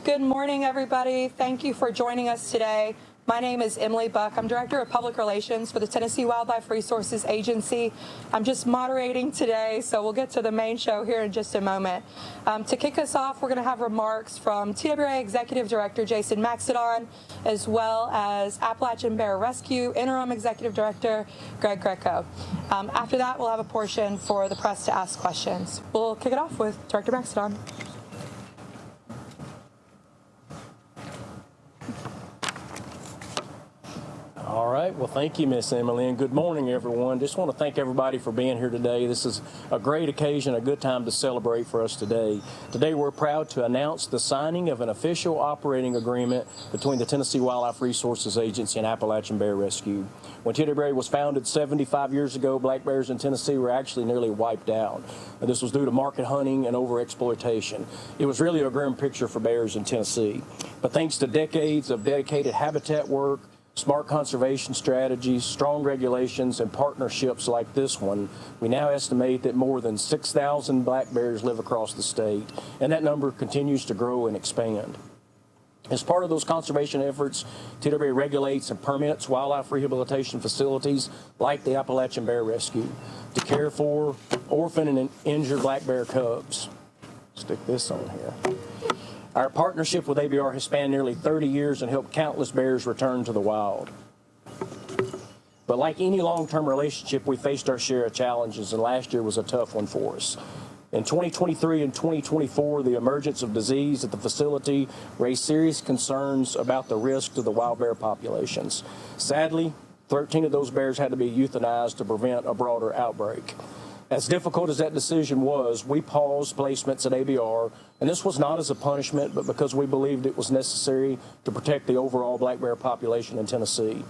Good morning, everybody. Thank you for joining us today. My name is Emily Buck. I'm Director of Public Relations for the Tennessee Wildlife Resources Agency. I'm just moderating today, so we'll get to the main show here in just a moment. To kick us off, we're going to have remarks from TWRA Executive Director Jason Maxedon, as well as Appalachian Bear Rescue Interim Executive Director Greg Greco. After that, we'll have a portion for the press to ask questions. We'll kick it off with Director Maxedon. All right. Well, thank you, Miss Emily, and good morning, everyone. Just want to thank everybody for being here today. This is a great occasion, a good time to celebrate for us today. Today, we're proud to announce the signing of an official operating agreement between the Tennessee Wildlife Resources Agency and Appalachian Bear Rescue. When TWRA was founded 75 years ago, black bears in Tennessee were actually nearly wiped out. This was due to market hunting and overexploitation. It was really a grim picture for bears in Tennessee. But thanks to decades of dedicated habitat work, smart conservation strategies, strong regulations, and partnerships like this one, we now estimate that more than 6,000 black bears live across the state, and that number continues to grow and expand. As part of those conservation efforts, TWRA regulates and permits wildlife rehabilitation facilities like the Appalachian Bear Rescue to care for orphan and injured black bear cubs. Stick this on here. Our partnership with ABR has spanned nearly 30 years and helped countless bears return to the wild. But like any long-term relationship, we faced our share of challenges, and last year was a tough one for us. In 2023 and 2024, the emergence of disease at the facility raised serious concerns about the risk to the wild bear populations. Sadly, 13 of those bears had to be euthanized to prevent a broader outbreak. As difficult as that decision was, we paused placements at ABR, and this was not as a punishment, but because we believed it was necessary to protect the overall black bear population in Tennessee.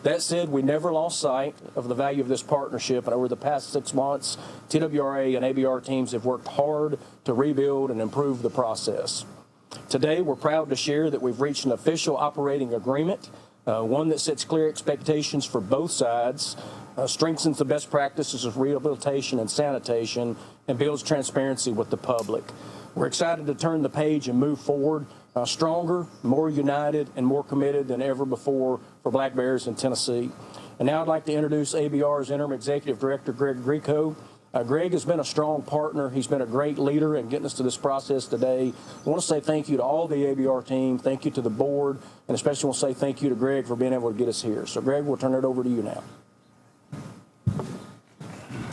That said, we never lost sight of the value of this partnership, and over the past 6 months, TWRA and ABR teams have worked hard to rebuild and improve the process. Today, we're proud to share that we've reached an official operating agreement, one that sets clear expectations for both sides, strengthens the best practices of rehabilitation and sanitation, and builds transparency with the public. We're excited to turn the page and move forward stronger, more united, and more committed than ever before for black bears in Tennessee. And now I'd like to introduce ABR's Interim Executive Director, Greg Greco. Greg has been a strong partner. He's been a great leader in getting us to this process today. I want to say thank you to all the ABR team, thank you to the board, and especially want to say thank you to Greg for being able to get us here. So, Greg, we'll turn it over to you now.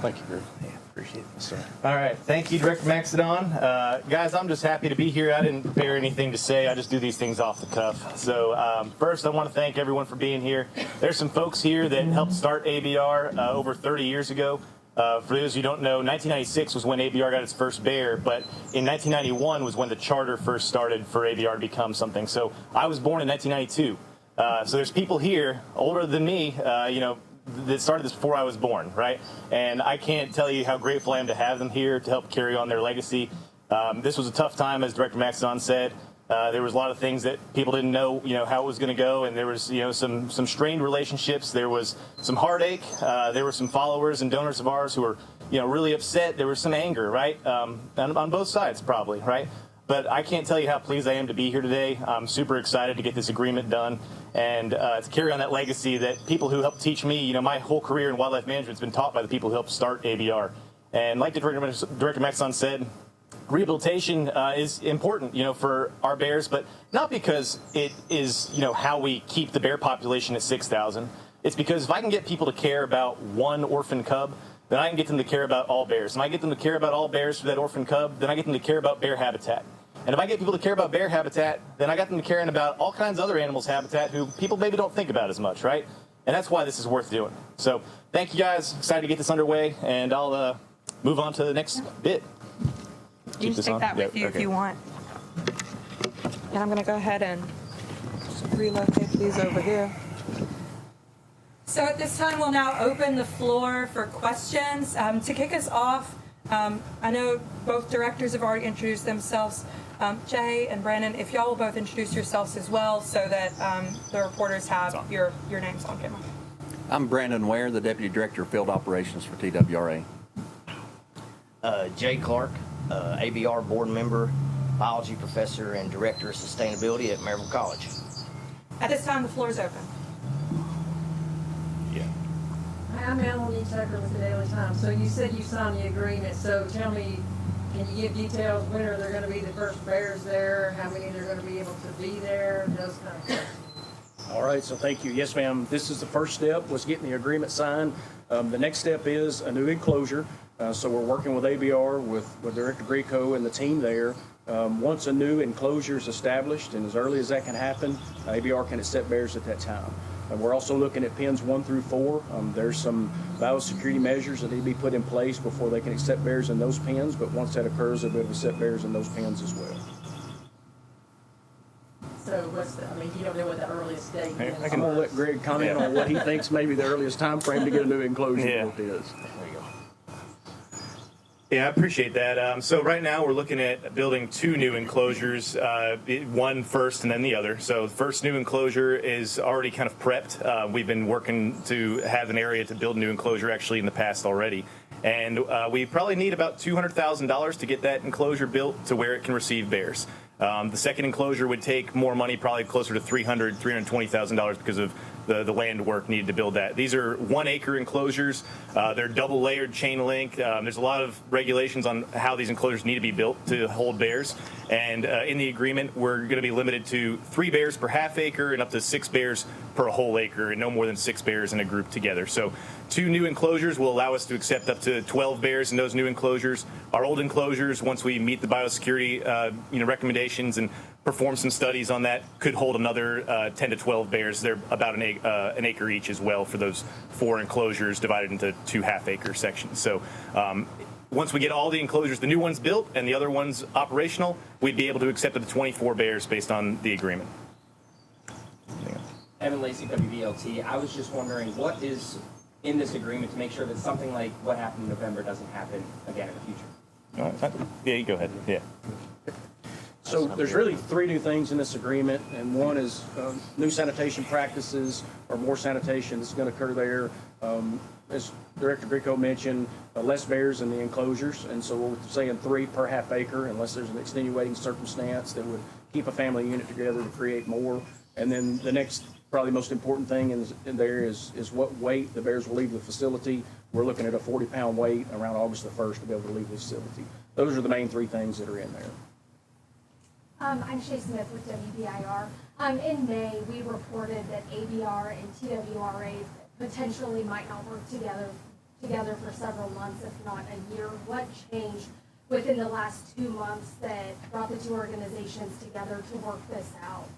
Thank you, Greg. Yeah, appreciate it, sir. All right. Thank you, Director Maxedon. Guys, I'm just happy to be here. I didn't prepare anything to say. I just do these things off the cuff. So first, I want to thank everyone for being here. There's some folks here that helped start ABR over 30 years ago. For those who don't know, 1996 was when ABR got its first bear, but in 1991 was when the charter first started for ABR to become something. So I was born in 1992. So there's people here older than me, that started this before I was born, right? And I can't tell you how grateful I am to have them here to help carry on their legacy. This was a tough time, as Director Maxedon said. There was a lot of things that people didn't know, how it was going to go, and there was, some strained relationships. There was some heartache. There were some followers and donors of ours who were, really upset. There was some anger, right? On both sides, probably, right? But I can't tell you how pleased I am to be here today. I'm super excited to get this agreement done and to carry on that legacy that people who helped teach me, my whole career in wildlife management has been taught by the people who helped start ABR. And like Director Maxedon said, rehabilitation is important, for our bears, but not because it is, how we keep the bear population at 6,000. It's because if I can get people to care about one orphan cub, then I can get them to care about all bears. And I get them to care about all bears for that orphan cub, then I get them to care about bear habitat. And if I get people to care about bear habitat, then I got them to caring about all kinds of other animals' habitat who people maybe don't think about as much, right? And that's why this is worth doing. So thank you guys. Excited to get this underway, and I'll move on to the next bit. You can take that with you if you want. And I'm going to go ahead and relocate these over here. So at this time, we'll now open the floor for questions. To kick us off, I know both directors have already introduced themselves. Jay and Brandon, if y'all will both introduce yourselves as well so that the reporters have your names on camera. I'm Brandon Ware, the Deputy Director of Field Operations for TWRA. Jay Clark, ABR board member, biology professor and director of sustainability at Maryville College. At this time, the floor is open. Yeah. Hi, I'm Melanie Tucker with the Daily Times. So you said you signed the agreement, so tell me, can you give details? When are there going to be the first bears there? How many they're going to be able to be there? Those kind of questions. All right, so thank you. Yes, ma'am. This is the first step, was getting the agreement signed. The next step is a new enclosure. So we're working with ABR, with Director Greco and the team there. Once a new enclosure is established, and as early as that can happen, ABR can accept bears at that time. We're also looking at pens 1 through 4. There's some biosecurity measures that need to be put in place before they can accept bears in those pens, but once that occurs, they'll be able to accept bears in those pens as well. So you don't know what the earliest date is? I'm going to let Greg comment on what he thinks maybe the earliest time frame to get a new enclosure built is. There you go. Yeah, I appreciate that. So right now we're looking at building 2 new enclosures, one first and then the other. So the first new enclosure is already kind of prepped. We've been working to have an area to build a new enclosure actually in the past already. And we probably need about $200,000 to get that enclosure built to where it can receive bears. The second enclosure would take more money, probably closer to $320,000 because of the land work needed to build that. These are 1-acre enclosures. They're double layered chain link. There's a lot of regulations on how these enclosures need to be built to hold bears. And in the agreement, we're going to be limited to 3 bears per half acre and up to 6 bears per whole acre, and no more than 6 bears in a group together. So 2 new enclosures will allow us to accept up to 12 bears in those new enclosures. Our old enclosures, once we meet the biosecurity recommendations and perform some studies on that, could hold another 10 to 12 bears. They're about an acre each as well for those 4 enclosures divided into 2 half-acre sections. So once we get all the enclosures, the new ones built and the other ones operational, we'd be able to accept up to 24 bears based on the agreement. Evan Lacey, WVLT. I was just wondering, what is in this agreement to make sure that something like what happened in November doesn't happen again in the future? Yeah, you go ahead. Yeah. So there's really 3 new things in this agreement, and one is new sanitation practices or more sanitation that's going to occur there. As Director Greco mentioned, less bears in the enclosures, and so we're saying 3 per half acre unless there's an extenuating circumstance that would keep a family unit together to create more. And then the next, probably most important thing in there is what weight the bears will leave the facility. We're looking at a 40-pound weight around August the 1st to be able to leave the facility. Those are the main 3 things that are in there. I'm Shay Smith with WBIR. In May, we reported that ABR and TWRA potentially might not work together for several months, if not a year. What changed within the last 2 months that brought the 2 organizations together to work this out?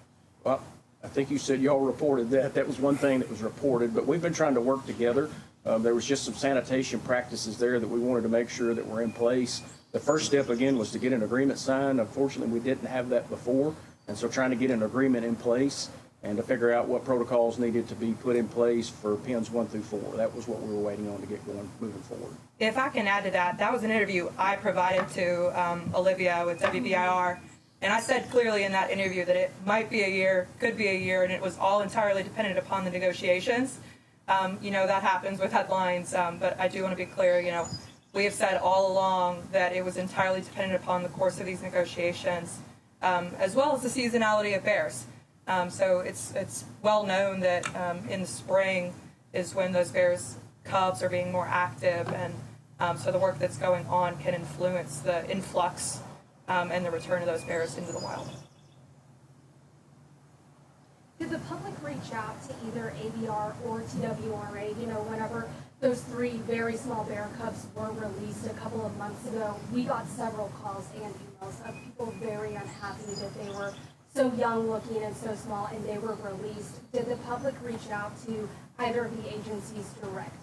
Well, I think you said y'all reported that. That was one thing that was reported, but we've been trying to work together. There was just some sanitation practices there that we wanted to make sure that were in place. The first step, again, was to get an agreement signed. Unfortunately, we didn't have that before, and so trying to get an agreement in place and to figure out what protocols needed to be put in place for pens 1 through 4. That was what we were waiting on to get going, moving forward. If I can add to that, that was an interview I provided to Olivia with WBIR, and I said clearly in that interview that it might be a year, could be a year, and it was all entirely dependent upon the negotiations. That happens with headlines, but I do want to be clear, we have said all along that it was entirely dependent upon the course of these negotiations, as well as the seasonality of bears. So it's well known that in the spring is when those bears' cubs are being more active, and so the work that's going on can influence the influx and the return of those bears into the wild. Did the public reach out to either ABR or TWRA? Whenever those 3 very small bear cubs were released a couple of months ago, we got several calls and emails of people very unhappy that they were so young looking and so small and they were released. Did the public reach out to either of the agencies directly?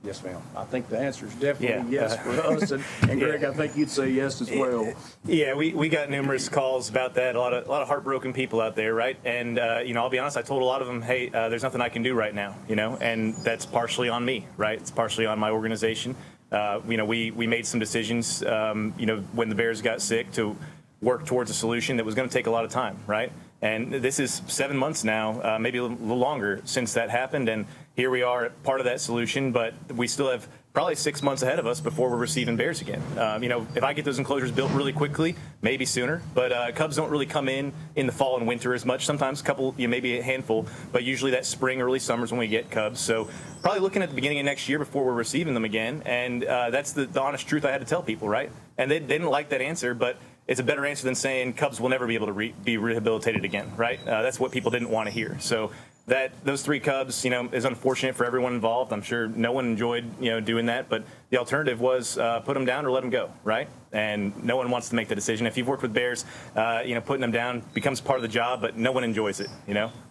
Yes, ma'am. I think the answer is definitely yes for us, and Greg, I think you'd say yes as well. Yeah, we got numerous calls about that. A lot of heartbroken people out there, right? And I'll be honest. I told a lot of them, hey, there's nothing I can do right now, and that's partially on me, right? It's partially on my organization. We made some decisions, when the bears got sick, to work towards a solution that was going to take a lot of time, right? And this is 7 months now, maybe a little longer since that happened, and here we are, part of that solution, but we still have probably 6 months ahead of us before we're receiving bears again. If I get those enclosures built really quickly, maybe sooner. But cubs don't really come in the fall and winter as much. Sometimes a couple, maybe a handful, but usually that spring, early summer's when we get cubs. So probably looking at the beginning of next year before we're receiving them again. And that's the honest truth I had to tell people, right? And they didn't like that answer, but it's a better answer than saying cubs will never be able to be rehabilitated again, right? That's what people didn't want to hear. So those 3 cubs, is unfortunate for everyone involved. I'm sure no one enjoyed, doing that. But the alternative was put them down or let them go, right? And no one wants to make the decision. If you've worked with bears, putting them down becomes part of the job, but no one enjoys it,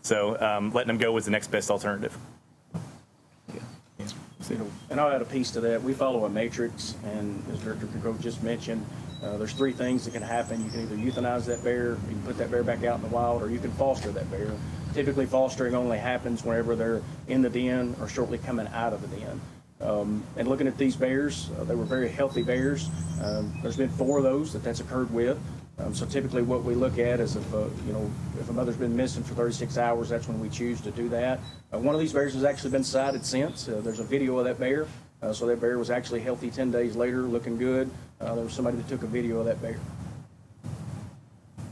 So letting them go was the next best alternative. And I'll add a piece to that. We follow a matrix, and as Director Kirkhope just mentioned, there's 3 things that can happen. You can either euthanize that bear, you can put that bear back out in the wild, or you can foster that bear. Typically, fostering only happens whenever they're in the den or shortly coming out of the den. And looking at these bears, they were very healthy bears. There's been 4 of those that's occurred with. So typically what we look at is if a mother's been missing for 36 hours, that's when we choose to do that. One of these bears has actually been sighted since. There's a video of that bear. So that bear was actually healthy 10 days later, looking good. There was somebody that took a video of that bear.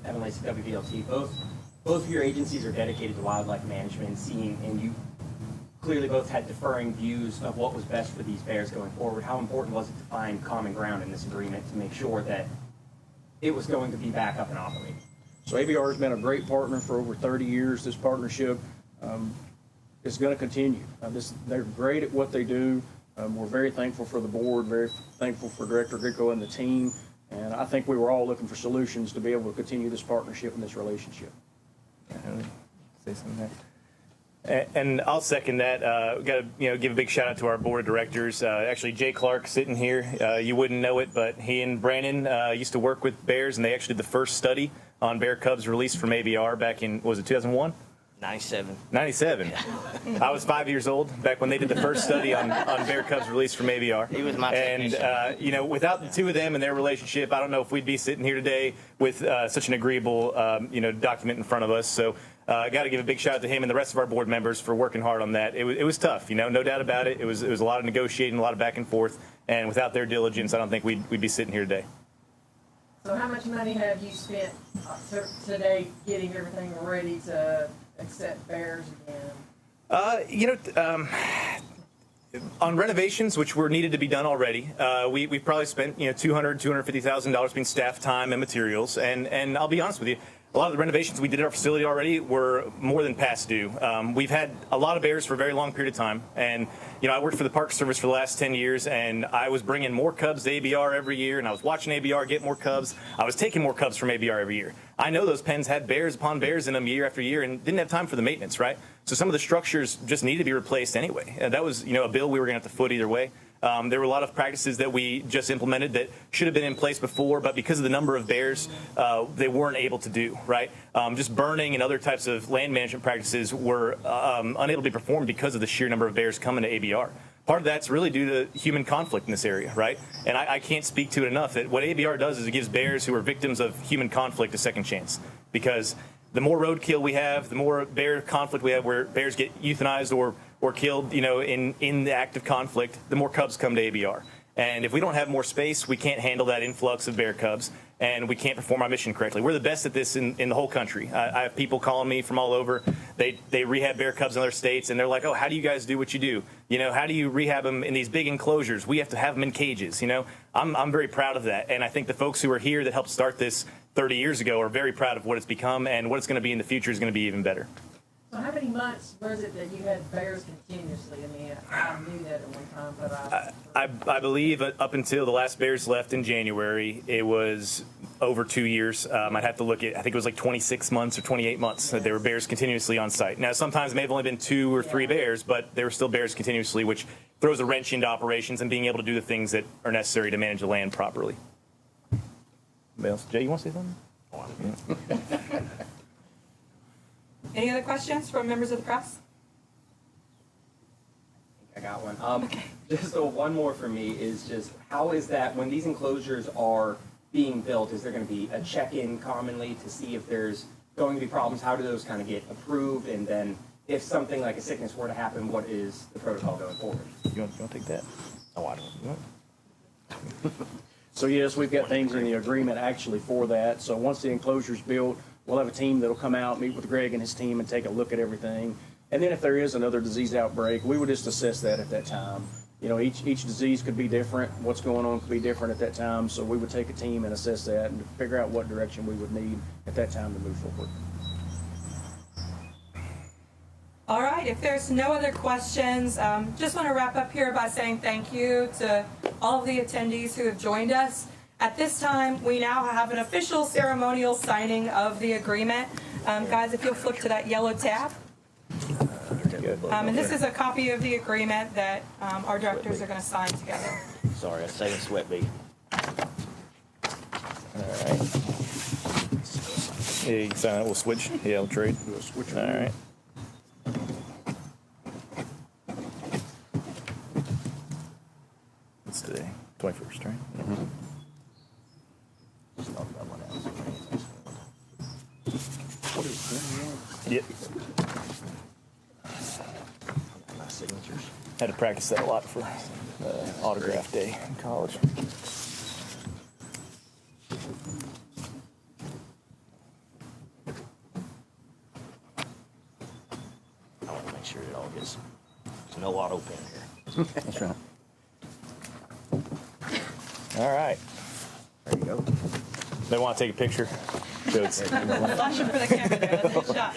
Evan Lacey, WVLT, both of your agencies are dedicated to wildlife management, and you clearly both had differing views of what was best for these bears going forward. How important was it to find common ground in this agreement to make sure that it was going to be back up and operating? So ABR has been a great partner for over 30 years. This partnership is going to continue. They're great at what they do. We're very thankful for the board, very thankful for Director Gricko and the team, and I think we were all looking for solutions to be able to continue this partnership and this relationship. Say something there. And I'll second that. Got to give a big shout out to our board of directors. Actually, Jay Clark sitting here. You wouldn't know it, but he and Brandon used to work with bears, and they actually did the first study on bear cubs released from ABR back in, was it 2001? 97. 97. Yeah. I was 5 years old back when they did the first study on bear cubs released from ABR. He was my technician. And without the 2 of them and their relationship, I don't know if we'd be sitting here today with such an agreeable document in front of us. So I got to give a big shout out to him and the rest of our board members for working hard on that. It was tough, no doubt about it. It was a lot of negotiating, a lot of back and forth, and without their diligence, I don't think we'd be sitting here today. So how much money have you spent today getting everything ready to accept bears again? On renovations, which were needed to be done already, we probably spent $250,000 between staff time and materials. And I'll be honest with you, a lot of the renovations we did at our facility already were more than past due. We've had a lot of bears for a very long period of time, and I worked for the Park Service for the last 10 years, and I was bringing more cubs to ABR every year, and I was watching ABR get more cubs. I was taking more cubs from ABR every year. I know those pens had bears upon bears in them year after year and didn't have time for the maintenance, right? So some of the structures just needed to be replaced anyway. That was, a bill we were going to have to foot either way. There were a lot of practices that we just implemented that should have been in place before, but because of the number of bears, they weren't able to do, right? Just burning and other types of land management practices were unable to be performed because of the sheer number of bears coming to ABR. Part of that's really due to human conflict in this area, right? And I can't speak to it enough that what ABR does is it gives bears who are victims of human conflict a second chance, because the more roadkill we have, the more bear conflict we have where bears get euthanized or killed, in the act of conflict, the more cubs come to ABR. And if we don't have more space, we can't handle that influx of bear cubs, and we can't perform our mission correctly. We're the best at this in the whole country. I have people calling me from all over. They rehab bear cubs in other states, and they're like, oh, how do you guys do what you do? How do you rehab them in these big enclosures? We have to have them in cages. I'm very proud of that, and I think the folks who are here that helped start this 30 years ago are very proud of what it's become, and what it's going to be in the future is going to be even better. So how many months was it that you had bears continuously? I mean, I knew that at one time, but I believe up until the last bears left in January, it was over 2 years. I'd have to look at, I think it was like 26 months or 28 months that there were bears continuously on site. Now, sometimes it may have only been 2 or 3 bears, but there were still bears continuously, which throws a wrench into operations and being able to do the things that are necessary to manage the land properly. Anybody else? Jay, you want to say something? Any other questions from members of the press? I got one. Just one more for me is just how is that when these enclosures are being built, is there going to be a check-in commonly to see if there's going to be problems? How do those kind of get approved? And then if something like a sickness were to happen, what is the protocol going forward? You want to take that? Oh, I don't. So yes, we've got things in the agreement actually for that. So once the enclosure's built, we'll have a team that'll come out, meet with Greg and his team, and take a look at everything. And then if there is another disease outbreak, we would just assess that at that time. You know, each disease could be different. What's going on could be different at that time. So we would take a team and assess that and figure out what direction we would need at that time to move forward. All right, if there's no other questions, just want to wrap up here by saying thank you to all of the attendees who have joined us. At this time, we now have an official ceremonial signing of the agreement. Guys, if you'll flip to that yellow tab. And this is a copy of the agreement that our directors are going to sign together. Sorry, I was saying sweat bee. All right. Yeah, you can sign it. We'll switch. Yeah, we'll trade. We'll switch. All right. What's today? 21st, right? Mm-hmm. Just thought about one else. Yep. My signatures. Had to practice that a lot for autograph day in college. I want to make sure it all gets. There's no auto pen here. That's right. All right. There you go. They want to take a picture. So it's, Flash it for the camera there. That's a good shot.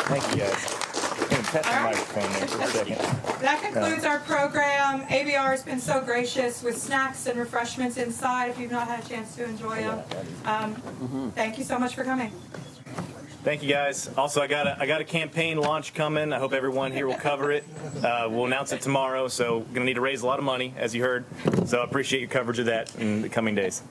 thank you guys. I'm going to test the microphone there for a second. That concludes our program. ABR has been so gracious with snacks and refreshments inside if you've not had a chance to enjoy them. Thank you so much for coming. Thank you guys. Also, I got a campaign launch coming. I hope everyone here will cover it. We'll announce it tomorrow. So, we're going to need to raise a lot of money, as you heard. So, I appreciate your coverage of that in the coming days.